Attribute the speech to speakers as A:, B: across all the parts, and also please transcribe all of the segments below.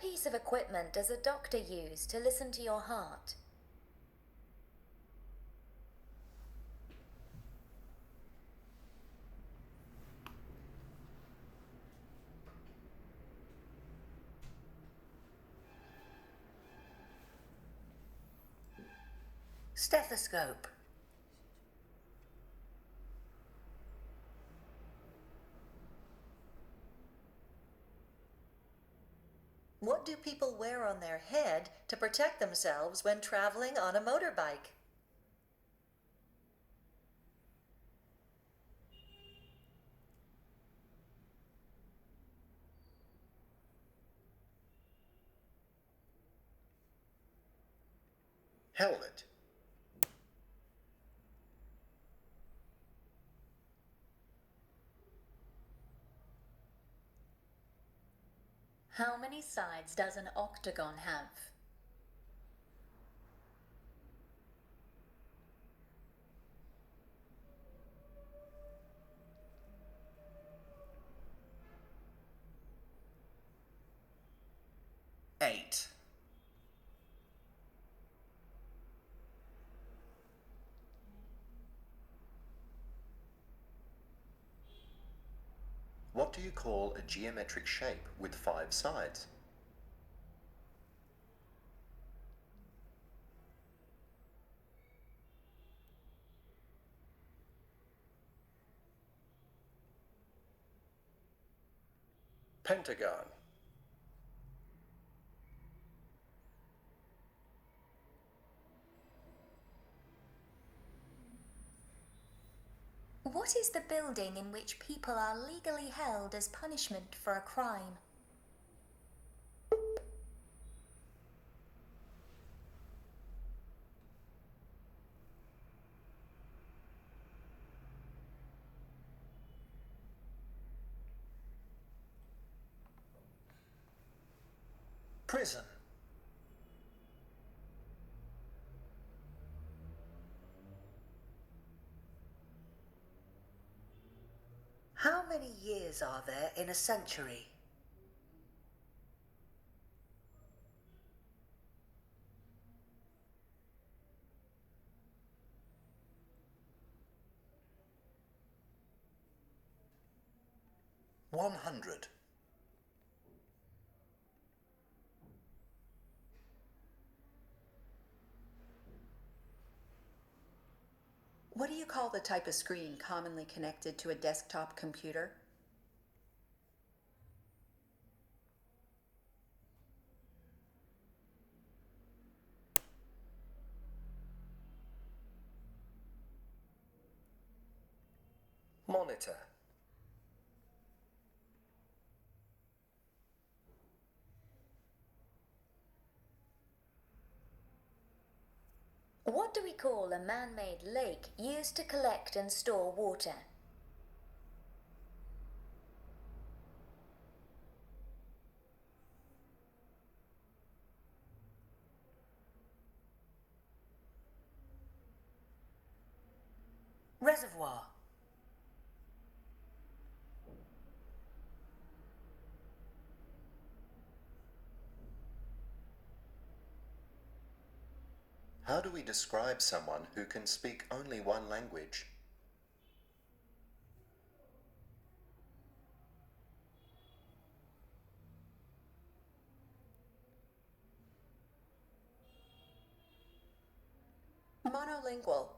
A: piece of equipment does a doctor use to listen to your heart?
B: Stethoscope. What do people wear on their head to protect themselves when traveling on a motorbike?
C: Helmet.
D: How many sides does an octagon have?
C: Eight. What do you call a geometric shape with 5 sides? Pentagon.
A: What is the building in which people are legally held as punishment for a crime?
C: Prison.
B: How many years are there in a century?
C: $100.
D: What do you call the type of screen commonly connected to a desktop computer?
C: Monitor.
A: What do we call a man-made lake used to collect and store water?
B: Reservoir.
C: How do we describe someone who can speak only one language?
D: Monolingual.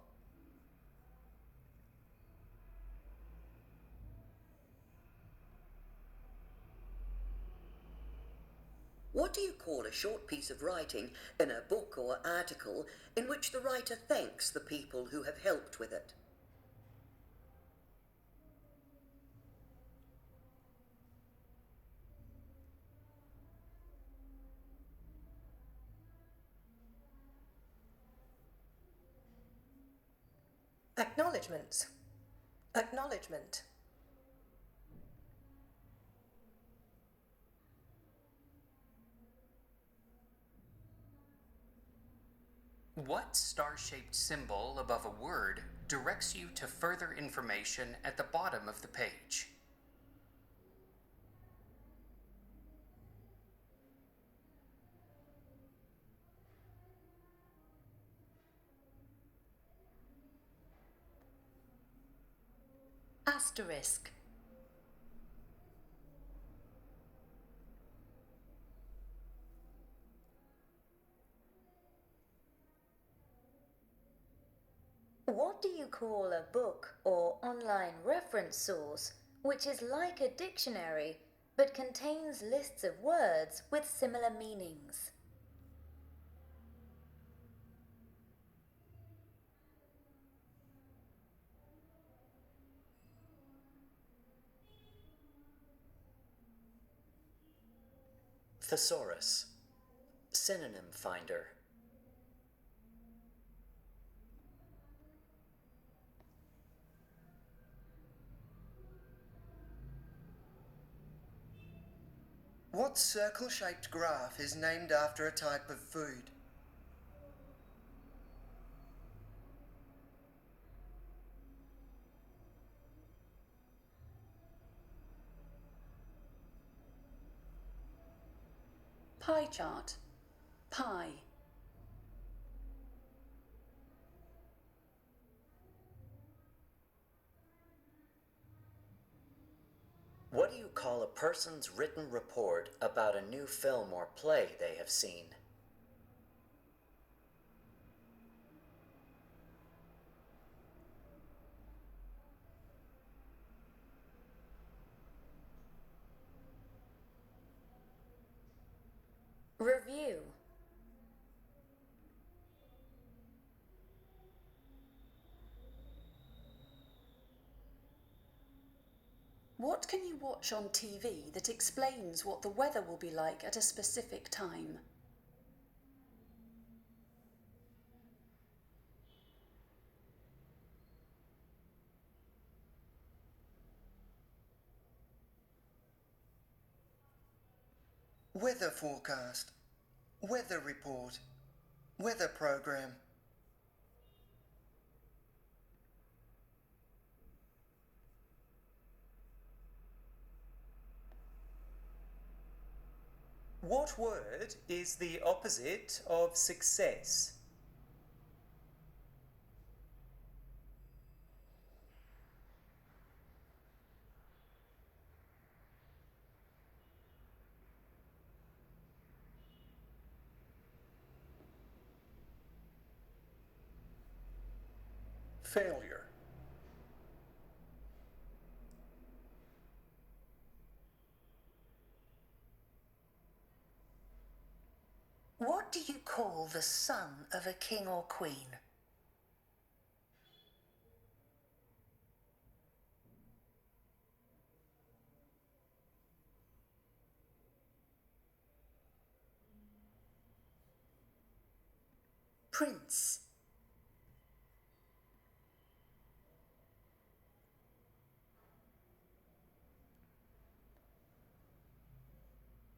B: What do you call a short piece of writing in a book or article in which the writer thanks the people who have helped with it?
E: Acknowledgements. Acknowledgement.
F: What star-shaped symbol above a word directs you to further information at the bottom of the page?
D: Asterisk.
A: What do you call a book or online reference source which is like a dictionary but contains lists of words with similar meanings?
G: Thesaurus. Synonym finder.
H: What circle-shaped graph is named after a type of food?
D: Pie chart. Pie.
G: What do you call a person's written report about a new film or play they have seen?
A: Review.
D: What can you watch on TV that explains what the weather will be like at a specific time?
H: Weather forecast. Weather report. Weather program.
I: What word is the opposite of success?
J: Failure.
B: What do you call the son of a king or queen? Prince.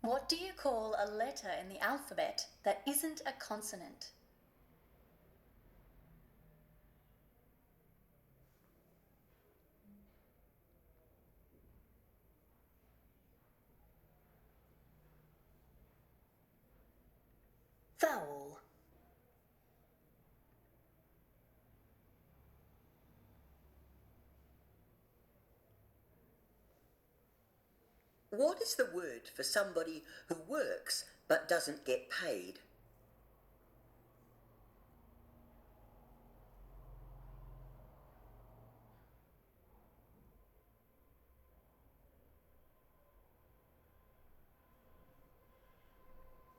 D: What do you call a letter in the alphabet that isn't a consonant?
B: Vowel. What is the word for somebody who works but doesn't get paid?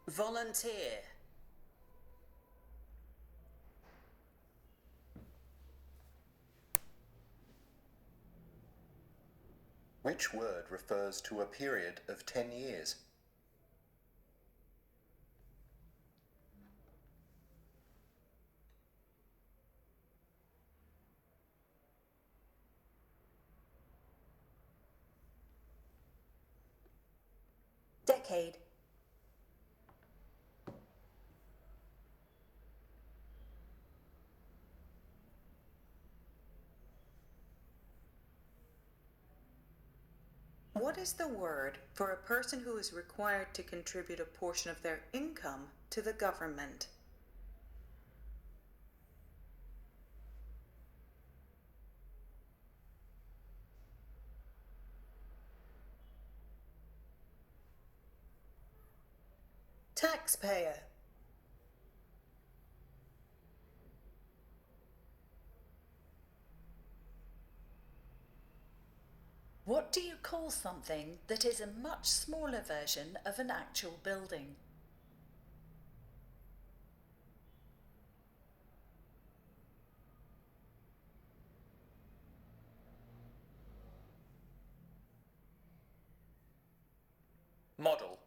G: Volunteer.
C: Which word refers to a period of 10 years?
D: Decade.
K: What is the word for a person who is required to contribute a portion of their income to the government?
E: Taxpayer.
D: What do you call something that is a much smaller version of an actual building?
I: Model.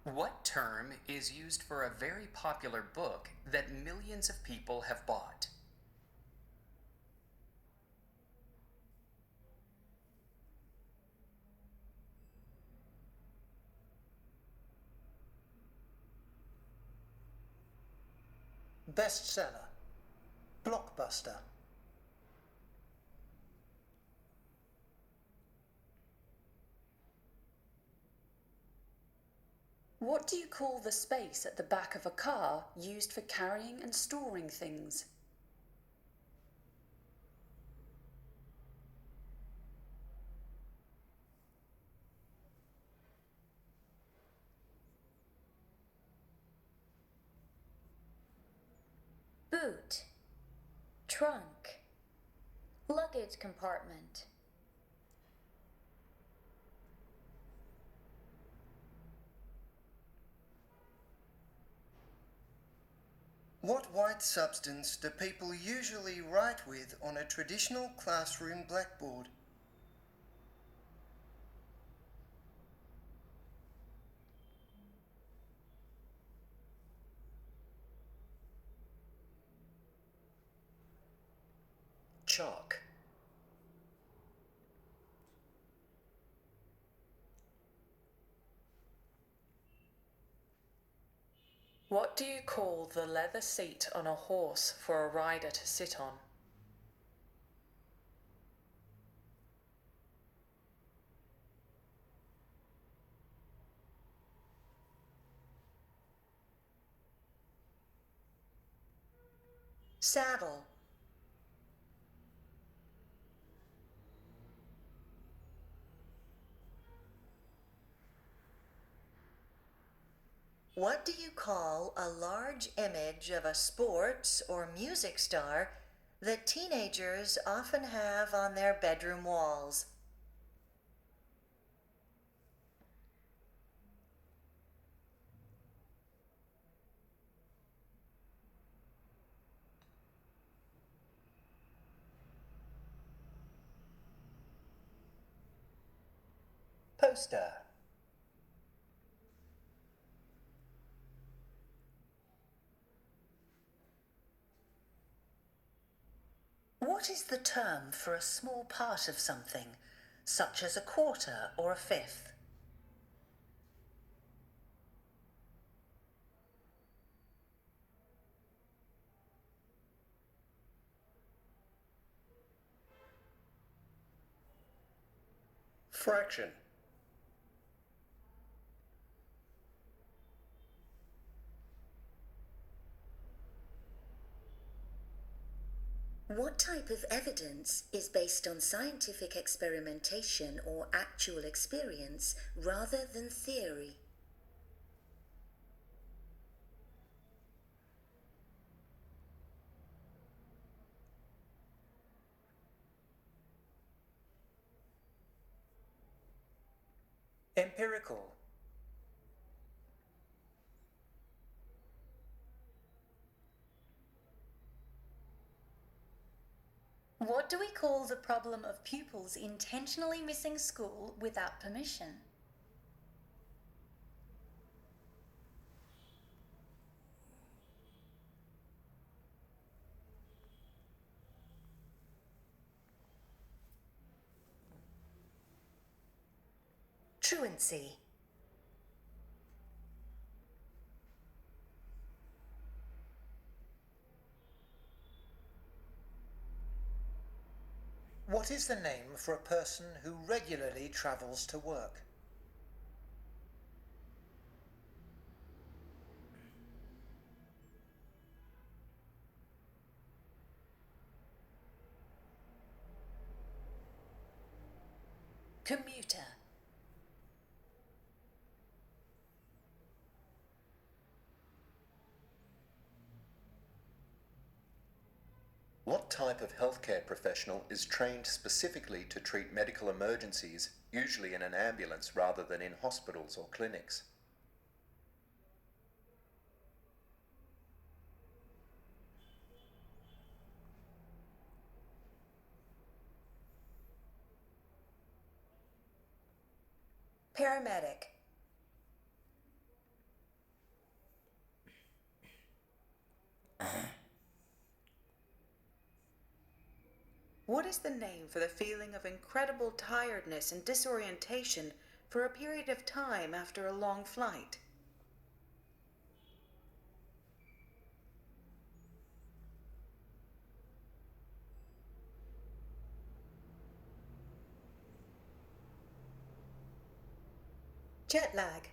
F: What term is used for a very popular book that millions of people have bought?
J: Bestseller. Blockbuster.
D: What do you call the space at the back of a car used for carrying and storing things?
A: Boot. Trunk. Luggage compartment.
H: What white substance do people usually write with on a traditional classroom blackboard?
G: Chalk.
D: What do you call the leather seat on a horse for a rider to sit on?
E: Saddle.
L: What do you call a large image of a sports or music star that teenagers often have on their bedroom walls?
J: Poster.
L: What is the term for a small part of something, such as a quarter or a fifth?
H: Fraction.
A: What type of evidence is based on scientific experimentation or actual experience rather than theory?
I: Empirical.
D: What do we call the problem of pupils intentionally missing school without permission?
L: Truancy.
J: What is the name for a person who regularly travels to work?
D: Commuter.
C: What type of healthcare professional is trained specifically to treat medical emergencies, usually in an ambulance rather than in hospitals or clinics?
E: Paramedic.
K: What is the name for the feeling of incredible tiredness and disorientation for a period of time after a long flight?
E: Jet lag.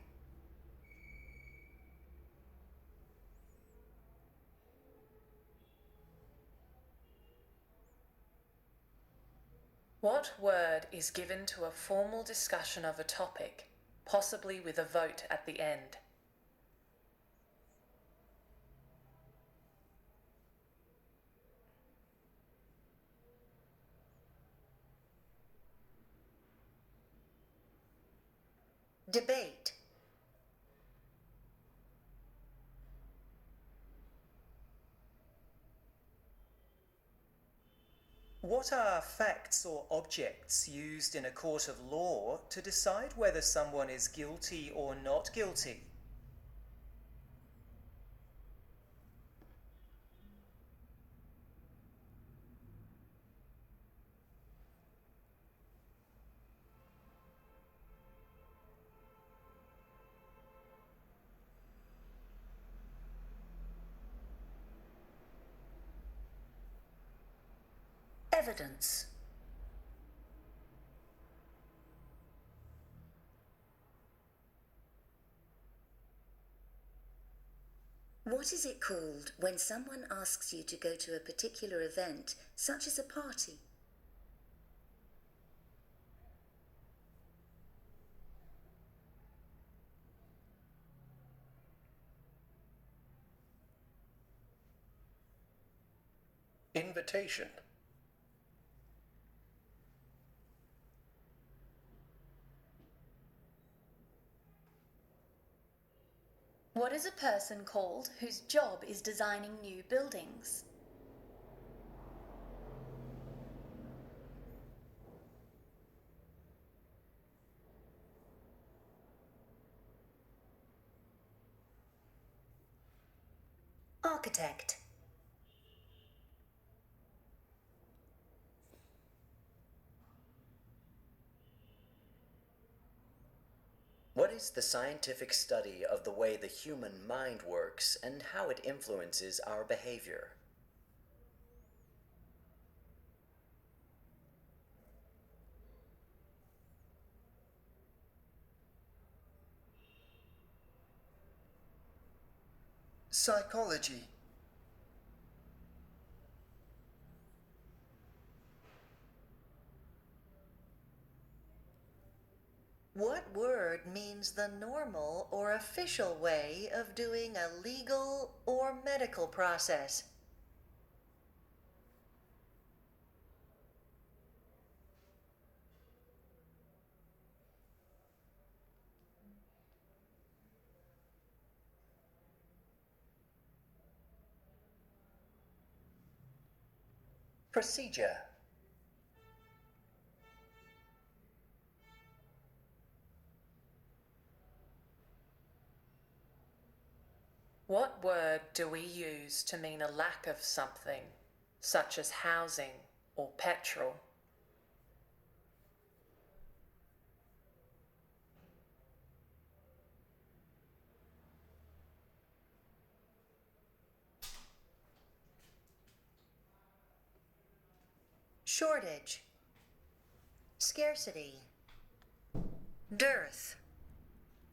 M: What word is given to a formal discussion of a topic, possibly with a vote at the end?
L: Debate.
I: What are facts or objects used in a court of law to decide whether someone is guilty or not guilty?
D: Evidence.
A: What is it called when someone asks you to go to a particular event, such as a party?
J: Invitation.
N: What is a person called whose job is designing new buildings?
L: Architect.
G: What is the scientific study of the way the human mind works and how it influences our behavior?
H: Psychology.
L: What word means the normal or official way of doing a legal or medical process?
J: Procedure.
M: What word do we use to mean a lack of something, such as housing or petrol?
L: Shortage. Scarcity. Dearth.